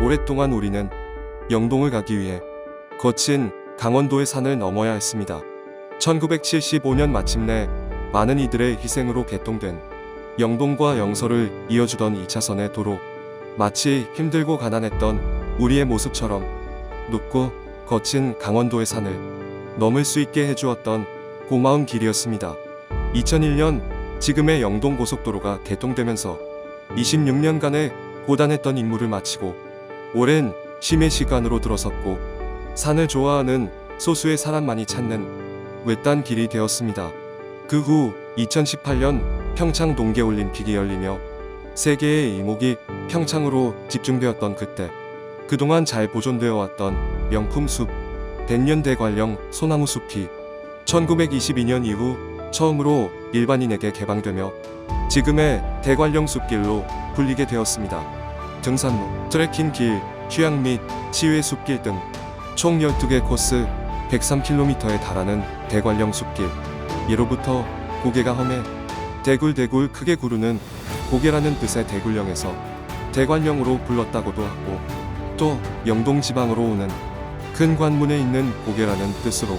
오랫동안 우리는 영동을 가기 위해 거친 강원도의 산을 넘어야 했습니다. 1975년 마침내 많은 이들의 희생으로 개통된 영동과 영서를 이어주던 2차선의 도로, 마치 힘들고 가난했던 우리의 모습처럼 높고 거친 강원도의 산을 넘을 수 있게 해주었던 고마운 길이었습니다. 2001년 지금의 영동고속도로가 개통되면서 26년간의 고단했던 임무를 마치고 오랜 쉼의 시간으로 들어섰고 산을 좋아하는 소수의 사람만이 찾는 외딴 길이 되었습니다. 그 후 2018년 평창 동계올림픽이 열리며 세계의 이목이 평창으로 집중되었던 그때 그동안 잘 보존되어 왔던 명품 숲, 백년 대관령 소나무 숲이 1922년 이후 처음으로 일반인에게 개방되며 지금의 대관령 숲길로 불리게 되었습니다. 등산로, 트레킹 길, 휴양 및 치유의 숲길 등 총 12개 코스 103km에 달하는 대관령 숲길. 예로부터 고개가 험해 대굴대굴 크게 구르는 고개라는 뜻의 대굴령에서 대관령으로 불렀다고도 하고, 또 영동지방으로 오는 큰 관문에 있는 고개라는 뜻으로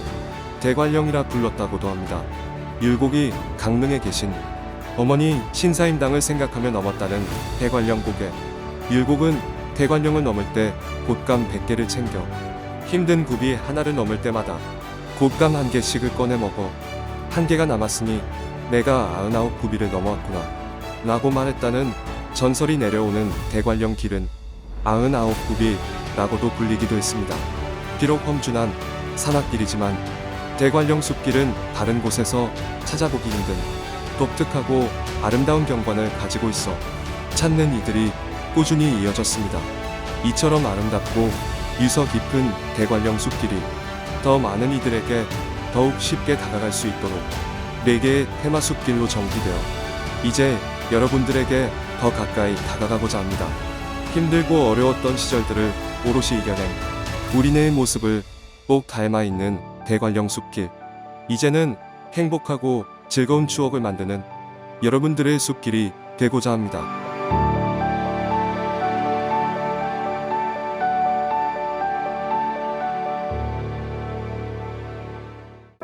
대관령이라 불렀다고도 합니다. 율곡이 강릉에 계신 어머니 신사임당을 생각하며 넘었다는 대관령 고개. 율곡은 대관령을 넘을 때 곶감 100개를 챙겨 힘든 굽이 하나를 넘을 때마다 곶감 1개씩을 꺼내 먹어 1개가 남았으니 내가 99굽이를 넘어왔구나 라고 말했다는 전설이 내려오는 대관령 길은 99굽이 라고도 불리기도 했습니다. 비록 험준한 산악길이지만 대관령 숲길은 다른 곳에서 찾아보기 힘든 독특하고 아름다운 경관을 가지고 있어 찾는 이들이 꾸준히 이어졌습니다. 이처럼 아름답고 유서 깊은 대관령 숲길이 더 많은 이들에게 더욱 쉽게 다가갈 수 있도록 4개의 테마 숲길로 정비되어 이제 여러분들에게 더 가까이 다가가고자 합니다. 힘들고 어려웠던 시절들을 오롯이 이겨낸 우리네의 모습을 꼭 닮아 있는 대관령 숲길. 이제는 행복하고 즐거운 추억을 만드는 여러분들의 숲길이 되고자 합니다.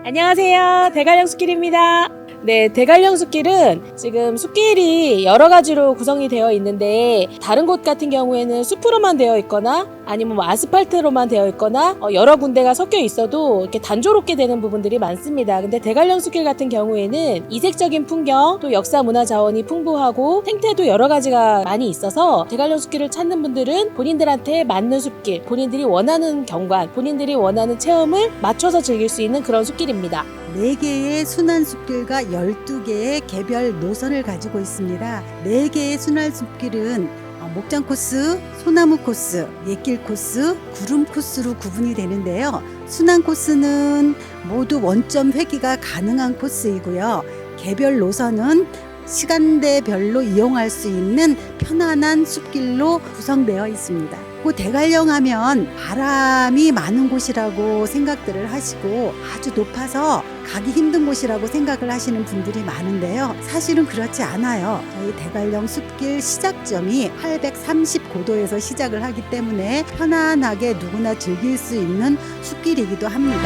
안녕하세요. 대관령 숲길입니다. 네, 대관령 숲길은 지금 숲길이 여러 가지로 구성이 되어 있는데, 다른 곳 같은 경우에는 숲으로만 되어 있거나 아니면 뭐 아스팔트로만 되어 있거나 여러 군데가 섞여 있어도 이렇게 단조롭게 되는 부분들이 많습니다. 근데 대관령 숲길 같은 경우에는 이색적인 풍경, 또 역사 문화 자원이 풍부하고 생태도 여러 가지가 많이 있어서 대관령 숲길을 찾는 분들은 본인들한테 맞는 숲길, 본인들이 원하는 경관, 본인들이 원하는 체험을 맞춰서 즐길 수 있는 그런 숲길입니다. 4개의 순환 숲길과 12개의 개별 노선을 가지고 있습니다. 4개의 순환 숲길은 목장 코스, 소나무 코스, 옛길 코스, 구름 코스로 구분이 되는데요. 순환 코스는 모두 원점 회귀가 가능한 코스이고요. 개별 노선은 시간대별로 이용할 수 있는 편안한 숲길로 구성되어 있습니다. 그 대관령 하면 바람이 많은 곳이라고 생각들을 하시고 아주 높아서 가기 힘든 곳이라고 생각을 하시는 분들이 많은데요. 사실은 그렇지 않아요. 저희 대관령 숲길 시작점이 839도에서 시작을 하기 때문에 편안하게 누구나 즐길 수 있는 숲길이기도 합니다.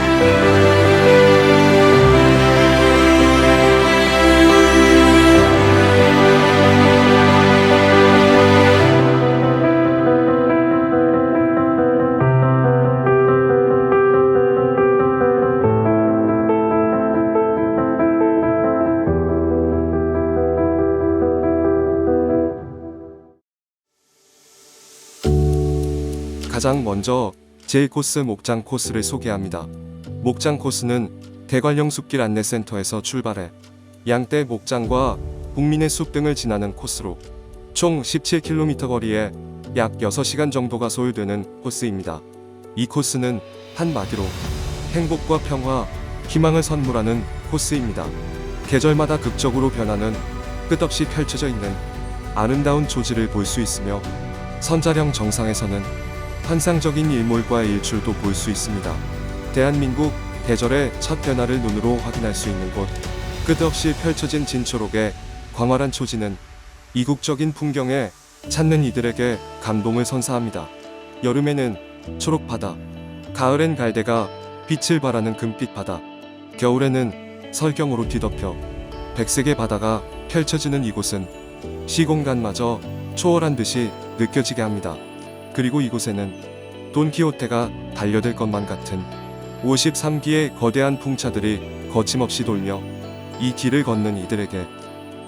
가장 먼저 제1코스 목장 코스를 소개합니다. 목장 코스는 대관령 숲길 안내센터에서 출발해 양떼 목장과 북민의 숲 등을 지나는 코스로 총 17km 거리에 약 6시간 정도가 소요되는 코스입니다. 이 코스는 한마디로 행복과 평화, 희망을 선물하는 코스입니다. 계절마다 극적으로 변하는 끝없이 펼쳐져 있는 아름다운 조지를 볼 수 있으며 선자령 정상에서는 환상적인 일몰과 일출도 볼 수 있습니다. 대한민국 계절의 첫 변화를 눈으로 확인할 수 있는 곳, 끝없이 펼쳐진 진초록의 광활한 초지는 이국적인 풍경에 찾는 이들에게 감동을 선사합니다. 여름에는 초록 바다, 가을엔 갈대가 빛을 발하는 금빛 바다, 겨울에는 설경으로 뒤덮여 백색의 바다가 펼쳐지는 이곳은 시공간마저 초월한 듯이 느껴지게 합니다. 그리고 이곳에는 돈키호테가 달려들 것만 같은 53기의 거대한 풍차들이 거침없이 돌며 이 길을 걷는 이들에게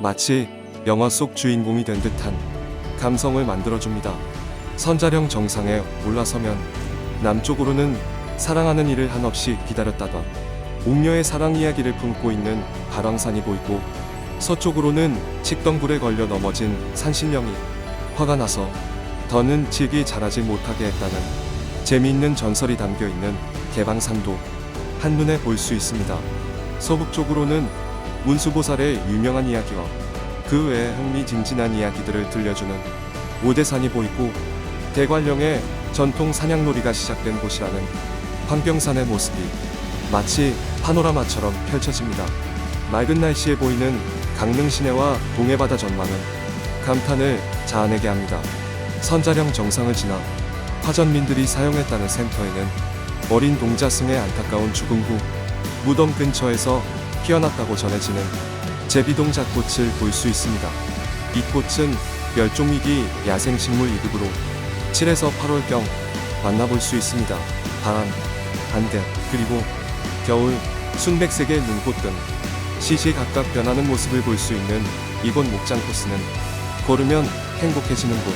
마치 영화 속 주인공이 된 듯한 감성을 만들어줍니다. 선자령 정상에 올라서면 남쪽으로는 사랑하는 이를 한없이 기다렸다던 옥녀의 사랑 이야기를 품고 있는 발왕산이 보이고, 서쪽으로는 칡덩굴에 걸려 넘어진 산신령이 화가 나서 더는 질기 자라지 못하게 했다는 재미있는 전설이 담겨있는 개방산도 한눈에 볼 수 있습니다. 서북쪽으로는 문수보살의 유명한 이야기와 그 외에 흥미진진한 이야기들을 들려주는 오대산이 보이고, 대관령의 전통 사냥놀이가 시작된 곳이라는 황병산의 모습이 마치 파노라마처럼 펼쳐집니다. 맑은 날씨에 보이는 강릉 시내와 동해바다 전망은 감탄을 자아내게 합니다. 선자령 정상을 지나 화전민들이 사용했다는 센터에는 어린 동자승의 안타까운 죽음 후 무덤 근처에서 피어났다고 전해지는 제비동자꽃을 볼 수 있습니다. 이 꽃은 멸종위기 야생식물 2급으로 7에서 8월경 만나볼 수 있습니다. 바람, 안개, 그리고 겨울, 순백색의 눈꽃 등 시시각각 변하는 모습을 볼 수 있는 이곳 목장 코스는 걸으면 행복해지는 곳,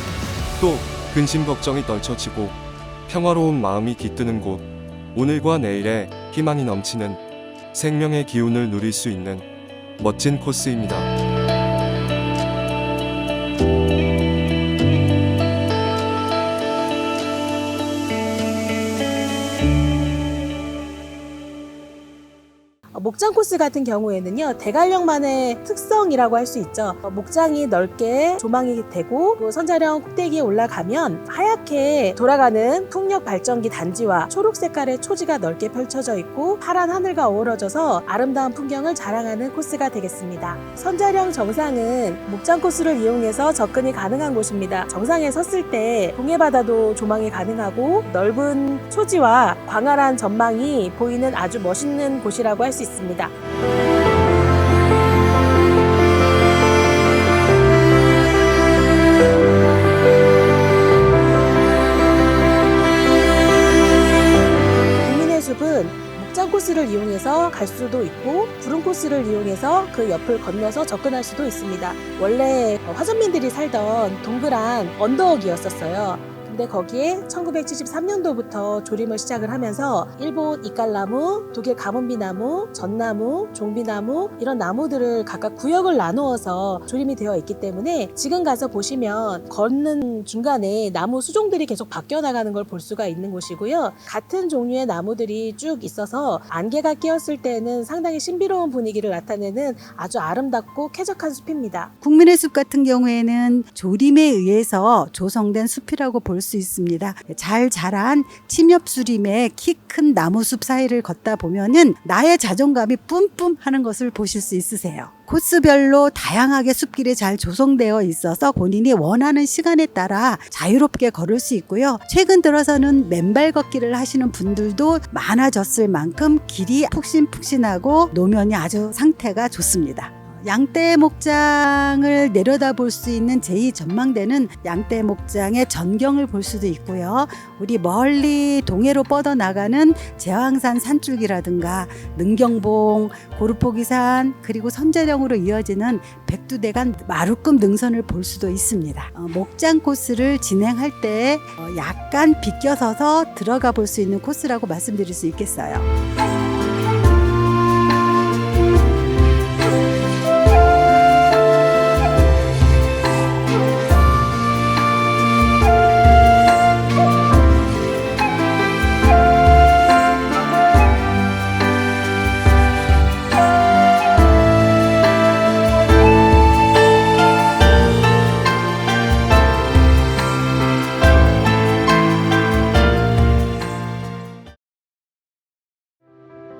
또 근심 걱정이 떨쳐지고 평화로운 마음이 깃드는 곳, 오늘과 내일에 희망이 넘치는 생명의 기운을 누릴 수 있는 멋진 코스입니다. 목장 코스 같은 경우에는요, 대관령만의 특성이라고 할 수 있죠. 목장이 넓게 조망이 되고, 또 선자령 꼭대기에 올라가면 하얗게 돌아가는 풍력 발전기 단지와 초록 색깔의 초지가 넓게 펼쳐져 있고, 파란 하늘과 어우러져서 아름다운 풍경을 자랑하는 코스가 되겠습니다. 선자령 정상은 목장 코스를 이용해서 접근이 가능한 곳입니다. 정상에 섰을 때 동해바다도 조망이 가능하고, 넓은 초지와 광활한 전망이 보이는 아주 멋있는 곳이라고 할 수 있습니다. 국민의 숲은 목장 코스를 이용해서 갈 수도 있고, 구름 코스를 이용해서 그 옆을 건너서 접근할 수도 있습니다. 원래 화전민들이 살던 동그란 언덕이었었어요. 근데 거기에 1973년도부터 조림을 시작을 하면서 일본 이깔나무, 독일 가문비나무, 전나무, 종비나무 이런 나무들을 각각 구역을 나누어서 조림이 되어 있기 때문에 지금 가서 보시면 걷는 중간에 나무 수종들이 계속 바뀌어 나가는 걸 볼 수가 있는 곳이고요. 같은 종류의 나무들이 쭉 있어서 안개가 끼었을 때는 상당히 신비로운 분위기를 나타내는 아주 아름답고 쾌적한 숲입니다. 국민의 숲 같은 경우에는 조림에 의해서 조성된 숲이라고 볼 수 있습니다. 잘 자란 침엽수림의 키 큰 나무숲 사이를 걷다 보면은 나의 자존감이 뿜뿜 하는 것을 보실 수 있으세요. 코스별로 다양하게 숲길이 잘 조성되어 있어서 본인이 원하는 시간에 따라 자유롭게 걸을 수 있고요. 최근 들어서는 맨발 걷기를 하시는 분들도 많아졌을 만큼 길이 푹신푹신하고 노면이 아주 상태가 좋습니다. 양떼 목장을 내려다볼 수 있는 제2전망대는 양떼 목장의 전경을 볼 수도 있고요. 우리 멀리 동해로 뻗어나가는 제왕산 산줄기라든가 능경봉, 고르포기산, 그리고 선자령으로 이어지는 백두대간 마루급 능선을 볼 수도 있습니다. 목장 코스를 진행할 때 약간 비껴서서 들어가 볼 수 있는 코스라고 말씀드릴 수 있겠어요.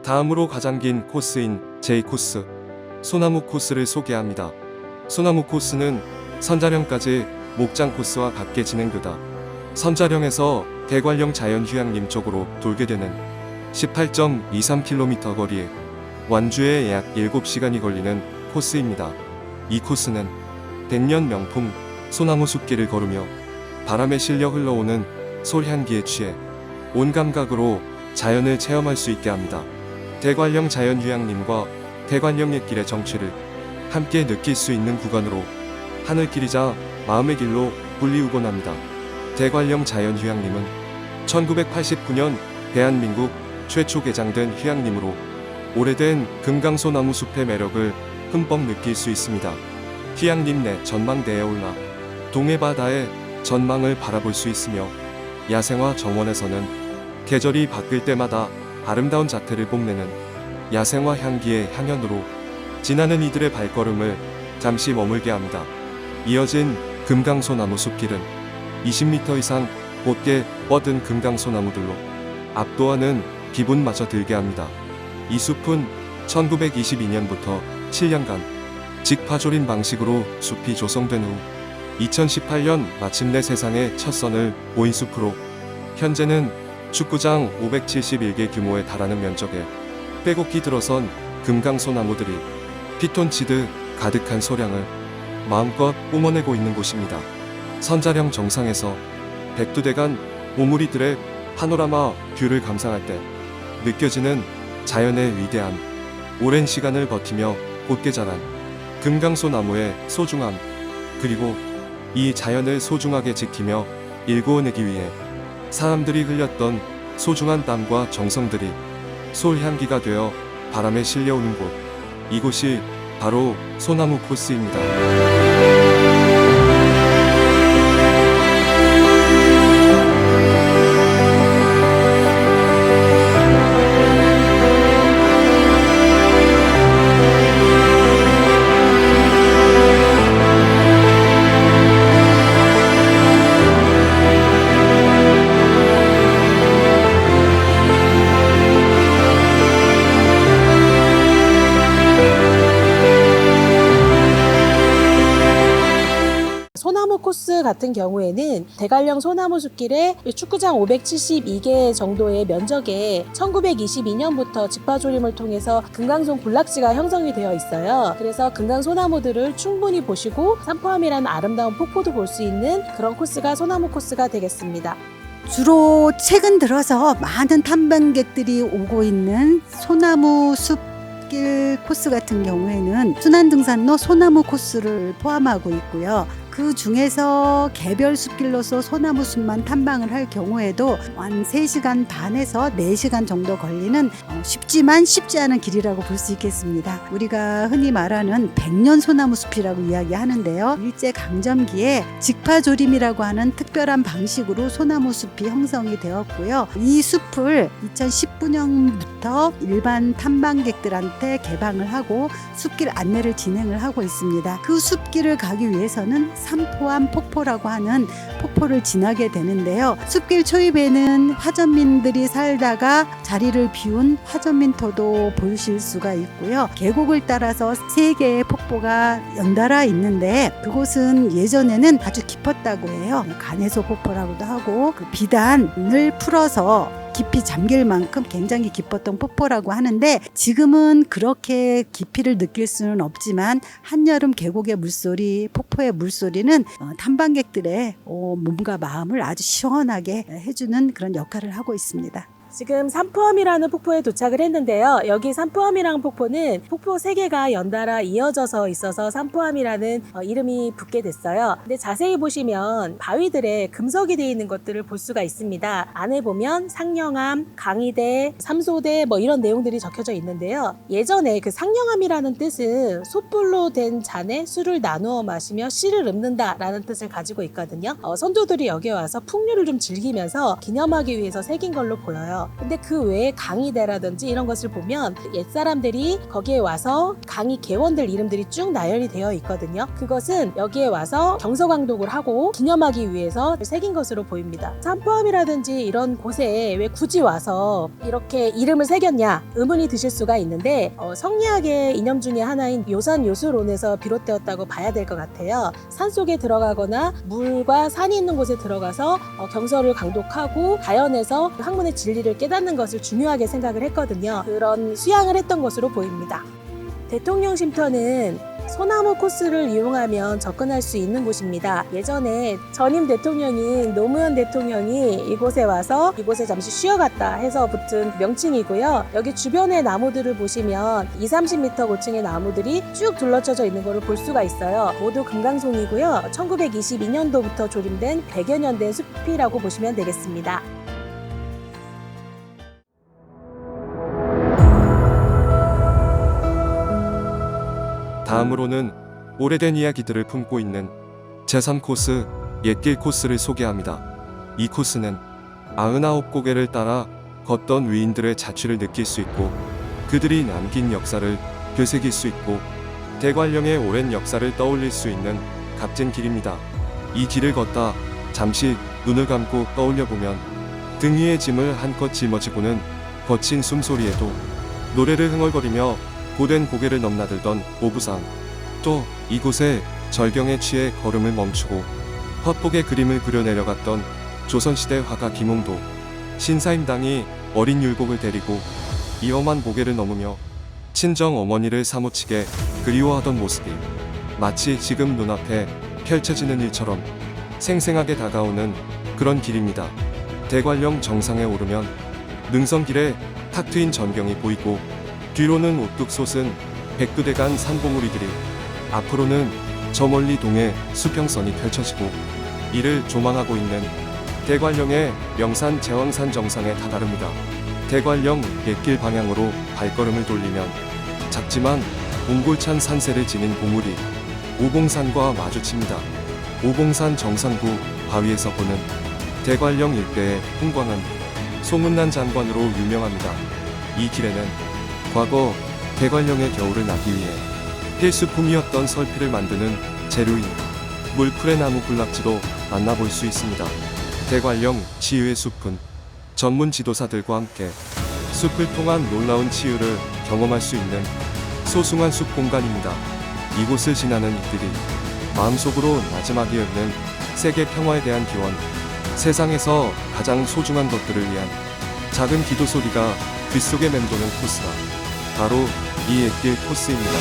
다음으로 가장 긴 코스인 J코스, 소나무 코스를 소개합니다. 소나무 코스는 선자령까지 목장 코스와 같게 진행되다 선자령에서 대관령 자연휴양림 쪽으로 돌게 되는 18.23km 거리에 완주에 약 7시간이 걸리는 코스입니다. 이 코스는 백년 명품 소나무 숲길을 걸으며 바람에 실려 흘러오는 솔향기에 취해 온 감각으로 자연을 체험할 수 있게 합니다. 대관령 자연휴양림과 대관령 옛길의 정취를 함께 느낄 수 있는 구간으로 하늘길이자 마음의 길로 불리우곤 합니다. 대관령 자연휴양림은 1989년 대한민국 최초 개장된 휴양림으로 오래된 금강소나무 숲의 매력을 흠뻑 느낄 수 있습니다. 휴양림 내 전망대에 올라 동해바다의 전망을 바라볼 수 있으며 야생화 정원에서는 계절이 바뀔 때마다 아름다운 자태를 뽐내는 야생화 향기의 향연으로 지나는 이들의 발걸음을 잠시 머물게 합니다. 이어진 금강소나무 숲길은 20m 이상 곧게 뻗은 금강소나무들로 압도하는 기분마저 들게 합니다. 이 숲은 1922년부터 7년간 직파조림 방식으로 숲이 조성된 후 2018년 마침내 세상에 첫 선을 보인 숲으로 현재는 축구장 571개 규모에 달하는 면적에 빼곡히 들어선 금강소나무들이 피톤치드 가득한 소량을 마음껏 뿜어내고 있는 곳입니다. 선자령 정상에서 백두대간 오므리들의 파노라마 뷰를 감상할 때 느껴지는 자연의 위대함, 오랜 시간을 버티며 곧게 자란 금강소나무의 소중함, 그리고 이 자연을 소중하게 지키며 일구어내기 위해 사람들이 흘렸던 소중한 땀과 정성들이 솔향기가 되어 바람에 실려오는 곳, 이곳이 바로 소나무 코스입니다. 소나무 코스 같은 경우에는 대관령 소나무 숲길에 축구장 572개 정도의 면적에 1922년부터 직파조림을 통해서 금강송 군락지가 형성이 되어 있어요. 그래서 금강소나무들을 충분히 보시고 삼포함이라는 아름다운 폭포도 볼 수 있는 그런 코스가 소나무 코스가 되겠습니다. 주로 최근 들어서 많은 탐방객들이 오고 있는 소나무 숲길 코스 같은 경우에는 순환등산로 소나무 코스를 포함하고 있고요. 그 중에서 개별 숲길로서 소나무 숲만 탐방을 할 경우에도 한 3시간 반에서 4시간 정도 걸리는 쉽지만 쉽지 않은 길이라고 볼 수 있겠습니다. 우리가 흔히 말하는 백년 소나무 숲이라고 이야기하는데요. 일제강점기에 직파조림이라고 하는 특별한 방식으로 소나무 숲이 형성이 되었고요. 이 숲을 2019년부터 일반 탐방객들한테 개방을 하고 숲길 안내를 진행을 하고 있습니다. 그 숲길을 가기 위해서는 삼포함 폭포라고 하는 폭포를 지나게 되는데요. 숲길 초입에는 화전민들이 살다가 자리를 비운 화전민터도 보실 수가 있고요. 계곡을 따라서 3개의 폭포가 연달아 있는데 그곳은 예전에는 아주 깊었다고 해요. 간해소 폭포라고도 하고 그 비단을 풀어서 깊이 잠길 만큼 굉장히 깊었던 폭포라고 하는데 지금은 그렇게 깊이를 느낄 수는 없지만 한여름 계곡의 물소리, 폭포의 물소리는 탐방객들의 몸과 마음을 아주 시원하게 해주는 그런 역할을 하고 있습니다. 지금 삼포함이라는 폭포에 도착을 했는데요. 여기 삼포함이라는 폭포는 폭포 3개가 연달아 이어져서 있어서 삼포함이라는 이름이 붙게 됐어요. 근데 자세히 보시면 바위들에 금석이 되어 있는 것들을 볼 수가 있습니다. 안에 보면 상령암, 강의대, 삼소대 이런 내용들이 적혀져 있는데요. 예전에 그 상령암이라는 뜻은 솥불로 된 잔에 술을 나누어 마시며 씨를 읊는다 라는 뜻을 가지고 있거든요. 선조들이 여기 와서 풍류를 좀 즐기면서 기념하기 위해서 새긴 걸로 보여요. 있어요. 근데 그 외에 강의대라든지 이런 것을 보면 옛사람들이 거기에 와서 강의 개원들 이름들이 쭉 나열이 되어 있거든요. 그것은 여기에 와서 경서광독을 하고 기념하기 위해서 새긴 것으로 보입니다. 산포함이라든지 이런 곳에 왜 굳이 와서 이렇게 이름을 새겼냐 의문이 드실 수가 있는데 성리학의 이념 중에 하나인 요산요술론에서 비롯되었다고 봐야 될 것 같아요. 산속에 들어가거나 물과 산이 있는 곳에 들어가서 경서를 강독하고 자연에서 학문의 진리를 깨닫는 것을 중요하게 생각을 했거든요. 그런 수양을 했던 것으로 보입니다. 대통령 쉼터는 소나무 코스를 이용하면 접근할 수 있는 곳입니다. 예전에 전임 대통령인 노무현 대통령이 이곳에 와서 이곳에 잠시 쉬어갔다 해서 붙은 명칭이고요. 여기 주변의 나무들을 보시면 20-30m 고층의 나무들이 쭉 둘러쳐져 있는 것을 볼 수가 있어요. 모두 금강송이고요. 1922년도부터 조림된 100여 년 된 숲이라고 보시면 되겠습니다. 다음으로는 오래된 이야기들을 품고 있는 제3코스 옛길 코스를 소개합니다. 이 코스는 99고개를 따라 걷던 위인들의 자취를 느낄 수 있고 그들이 남긴 역사를 되새길 수 있고 대관령의 오랜 역사를 떠올릴 수 있는 값진 길입니다. 이 길을 걷다 잠시 눈을 감고 떠올려보면 등 위에 짐을 한껏 짊어지고는 거친 숨소리에도 노래를 흥얼거리며 고된 고개를 넘나들던 오부상, 또 이곳에 절경에 취해 걸음을 멈추고 헛복의 그림을 그려내려갔던 조선시대 화가 김홍도, 신사임당이 어린 율곡을 데리고 이 험한 고개를 넘으며 친정 어머니를 사무치게 그리워하던 모습이 마치 지금 눈앞에 펼쳐지는 일처럼 생생하게 다가오는 그런 길입니다. 대관령 정상에 오르면 능선길에 탁 트인 전경이 보이고 뒤로는 우뚝 솟은 백두대간 산봉우리들이, 앞으로는 저 멀리 동해 수평선이 펼쳐지고 이를 조망하고 있는 대관령의 명산 제왕산 정상에 다다릅니다. 대관령 옛길 방향으로 발걸음을 돌리면 작지만 옹골찬 산세를 지닌 봉우리 오봉산과 마주칩니다. 오봉산 정상부 바위에서 보는 대관령 일대의 풍광은 소문난 장관으로 유명합니다. 이 길에는 과거 대관령의 겨울을 나기 위해 필수품이었던 설피를 만드는 재료인 물풀의 나무 군락지도 만나볼 수 있습니다. 대관령 치유의 숲은 전문 지도사들과 함께 숲을 통한 놀라운 치유를 경험할 수 있는 소중한 숲 공간입니다. 이곳을 지나는 이들이 마음속으로 마지막에 얻는 세계 평화에 대한 기원, 세상에서 가장 소중한 것들을 위한 작은 기도 소리가 귓속에 맴도는 코스가 바로 이 옛길 코스입니다.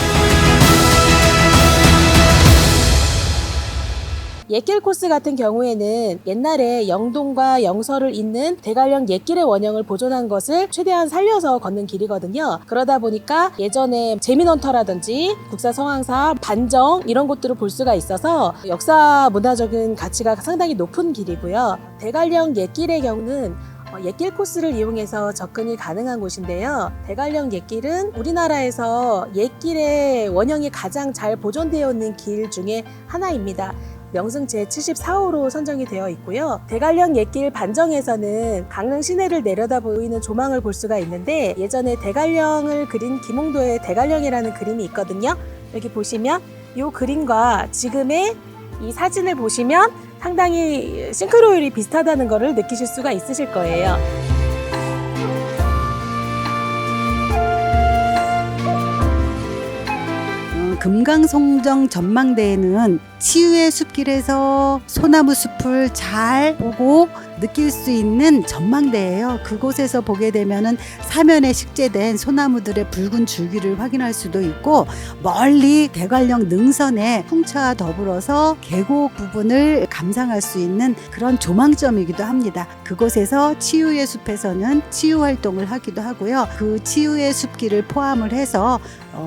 옛길 코스 같은 경우에는 옛날에 영동과 영서를 잇는 대관령 옛길의 원형을 보존한 것을 최대한 살려서 걷는 길이거든요. 그러다 보니까 예전에 제민원터라든지 국사성황사, 반정 이런 곳들을 볼 수가 있어서 역사 문화적인 가치가 상당히 높은 길이고요. 대관령 옛길의 경우는 옛길 코스를 이용해서 접근이 가능한 곳인데요. 대관령 옛길은 우리나라에서 옛길의 원형이 가장 잘 보존되어 있는 길 중에 하나입니다. 명승 제74호로 선정이 되어 있고요. 대관령 옛길 반정에서는 강릉 시내를 내려다 보이는 조망을 볼 수가 있는데 예전에 대관령을 그린 김홍도의 대관령이라는 그림이 있거든요. 여기 보시면 이 그림과 지금의 이 사진을 보시면 상당히 싱크로율이 비슷하다는 것을 느끼실 수가 있으실 거예요. 금강송정 전망대에는 치유의 숲길에서 소나무 숲을 잘 보고 느낄 수 있는 전망대예요. 그곳에서 보게 되면은 사면에 식재된 소나무들의 붉은 줄기를 확인할 수도 있고 멀리 대관령 능선의 풍차와 더불어서 계곡 부분을 감상할 수 있는 그런 조망점이기도 합니다. 그곳에서 치유의 숲에서는 치유 활동을 하기도 하고요. 그 치유의 숲길을 포함을 해서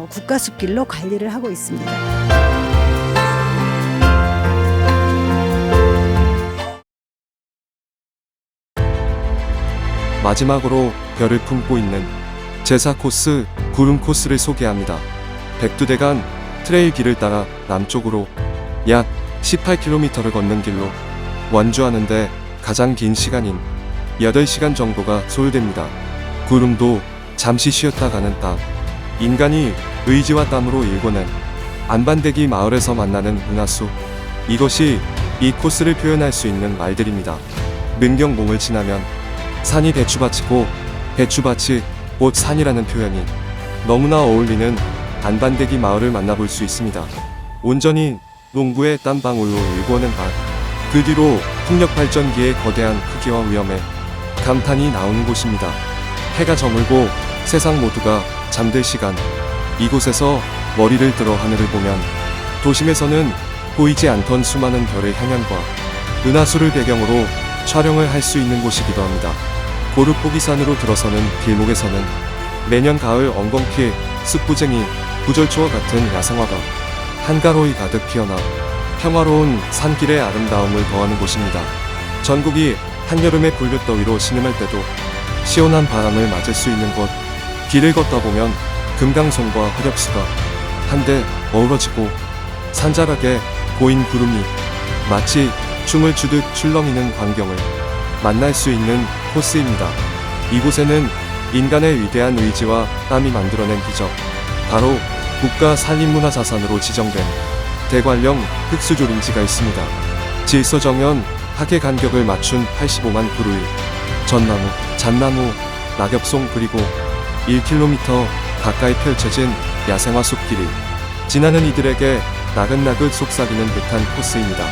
국가숲길로 관리를 하고 있습니다. 마지막으로 별을 품고 있는 제4코스 구름 코스를 소개합니다. 백두대간 트레일 길을 따라 남쪽으로 약 18km를 걷는 길로 완주하는데 가장 긴 시간인 8시간 정도가 소요됩니다. 구름도 잠시 쉬었다 가는 땅. 인간이 의지와 땀으로 일궈낸 안반대기 마을에서 만나는 은하수. 이것이 이 코스를 표현할 수 있는 말들입니다. 능경봉을 지나면 산이 배추밭이고 배추밭이 곧 산이라는 표현이 너무나 어울리는 안반대기 마을을 만나볼 수 있습니다. 온전히 농부의 땀방울로 일궈낸 밭. 그 뒤로 풍력발전기의 거대한 크기와 위험에 감탄이 나오는 곳입니다. 해가 저물고 세상 모두가 잠들 시간. 이곳에서 머리를 들어 하늘을 보면 도심에서는 보이지 않던 수많은 별의 향연과 은하수를 배경으로 촬영을 할 수 있는 곳이기도 합니다. 고르포기산으로 들어서는 길목에서는 매년 가을 엉겅퀴 숯부쟁이 구절초와 같은 야생화가 한가로이 가득 피어나 평화로운 산길의 아름다움을 더하는 곳입니다. 전국이 한여름의 불볕더위로 신음할 때도 시원한 바람을 맞을 수 있는 곳. 길을 걷다 보면 금강송과 화렵수가 한데 어우러지고 산자락에 고인 구름이 마치 춤을 추듯 출렁이는 광경을 만날 수 있는 코스입니다. 이곳에는 인간의 위대한 의지와 땀이 만들어낸 기적, 바로 국가 산림문화자산으로 지정된 대관령 흑수조림지가 있습니다. 질서정연 하계 간격을 맞춘 85만 그루의 전나무, 잣나무, 낙엽송 그리고 1km 가까이 펼쳐진 야생화 숲길이 지나는 이들에게 나긋나긋 속삭이는 듯한 코스입니다.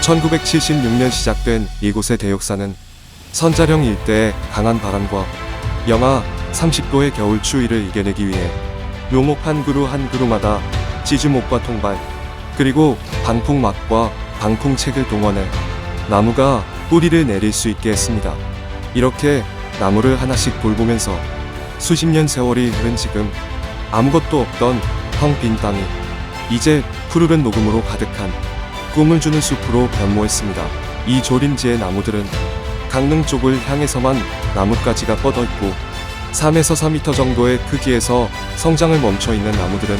1976년 시작된 이곳의 대욕사는 선자령 일대의 강한 바람과 영하 30도의 겨울 추위를 이겨내기 위해 묘목 한 그루 한 그루마다 지주목과 통발, 그리고 방풍막과 방풍책을 동원해 나무가 뿌리를 내릴 수 있게 했습니다. 이렇게 나무를 하나씩 돌보면서 수십 년 세월이 흐른 지금 아무것도 없던 텅 빈 땅이 이제 푸르른 녹음으로 가득한 꿈을 주는 숲으로 변모했습니다. 이 조림지의 나무들은 강릉 쪽을 향해서만 나뭇가지가 뻗어있고 3에서 4m 정도의 크기에서 성장을 멈춰있는 나무들은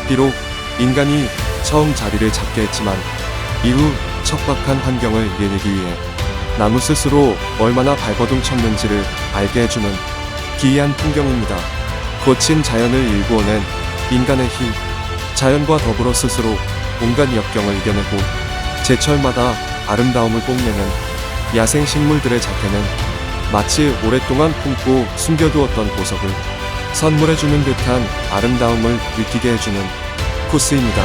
비록 인간이 처음 자리를 잡게 했지만 이후 척박한 환경을 이겨내기 위해 나무 스스로 얼마나 발버둥 쳤는지를 알게 해주는 기이한 풍경입니다. 거친 자연을 일구어낸 인간의 힘, 자연과 더불어 스스로 온갖 역경을 이겨내고 제철마다 아름다움을 뽐내는 야생식물들의 자태는 마치 오랫동안 품고 숨겨두었던 보석을 선물해주는 듯한 아름다움을 느끼게 해주는 코스입니다.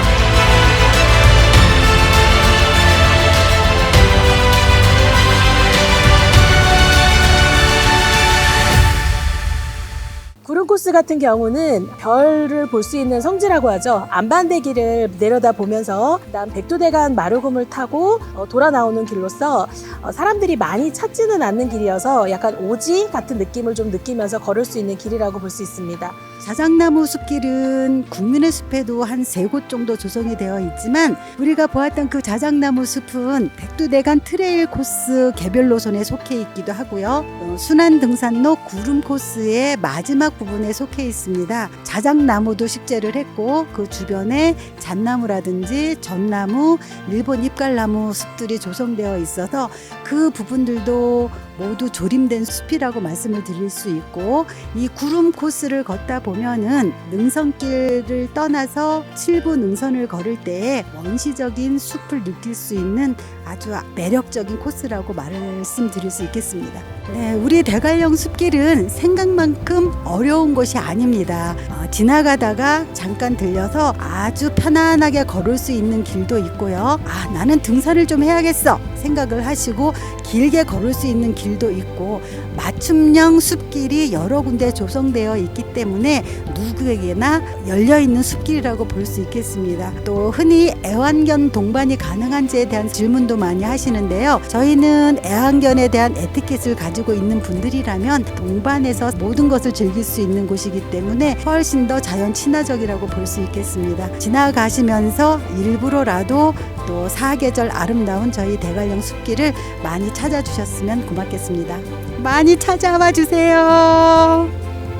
구름 코스 같은 경우는 별을 볼 수 있는 성지라고 하죠. 안반대기를 내려다 보면서 그다음 백두대간 마루금을 타고 돌아 나오는 길로서 사람들이 많이 찾지는 않는 길이어서 약간 오지 같은 느낌을 좀 느끼면서 걸을 수 있는 길이라고 볼 수 있습니다. 자작나무 숲길은 국민의 숲에도 한 3곳 정도 조성이 되어 있지만 우리가 보았던 그 자작나무 숲은 백두대간 트레일 코스 개별 노선에 속해 있기도 하고요. 순환등산로 구름 코스의 마지막 부분에 속해 있습니다. 자작나무도 식재를 했고 그 주변에 잣나무라든지 전나무, 일본 잎갈나무 숲들이 조성되어 있어서 그 부분들도 모두 조림된 숲이라고 말씀을 드릴 수 있고, 이 구름 코스를 걷다 보면은 능선길을 떠나서 7부 능선을 걸을 때에 원시적인 숲을 느낄 수 있는 아주 매력적인 코스라고 말씀드릴 수 있겠습니다. 네, 우리 대관령 숲길은 생각만큼 어려운 곳이 아닙니다. 지나가다가 잠깐 들려서 아주 편안하게 걸을 수 있는 길도 있고요. 나는 등산을 좀 해야겠어 생각을 하시고 길게 걸을 수 있는 길도 있고, 맞춤형 숲길이 여러 군데 조성되어 있기 때문에 누구에게나 열려있는 숲길이라고 볼 수 있겠습니다. 또 흔히 애완견 동반이 가능한지에 대한 질문도 많이 하시는데요. 저희는 애완견에 대한 에티켓을 가지고 있는 분들이라면 동반해서 모든 것을 즐길 수 있는 곳이기 때문에 훨씬 더 자연 친화적이라고 볼 수 있겠습니다. 지나가시면서 일부러라도 또 사계절 아름다운 저희 대관령 숲길을 많이 찾아주셨으면 고맙겠습니다. 많이 찾아와 주세요.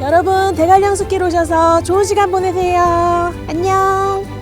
여러분 대관령 숲길 오셔서 좋은 시간 보내세요. 안녕.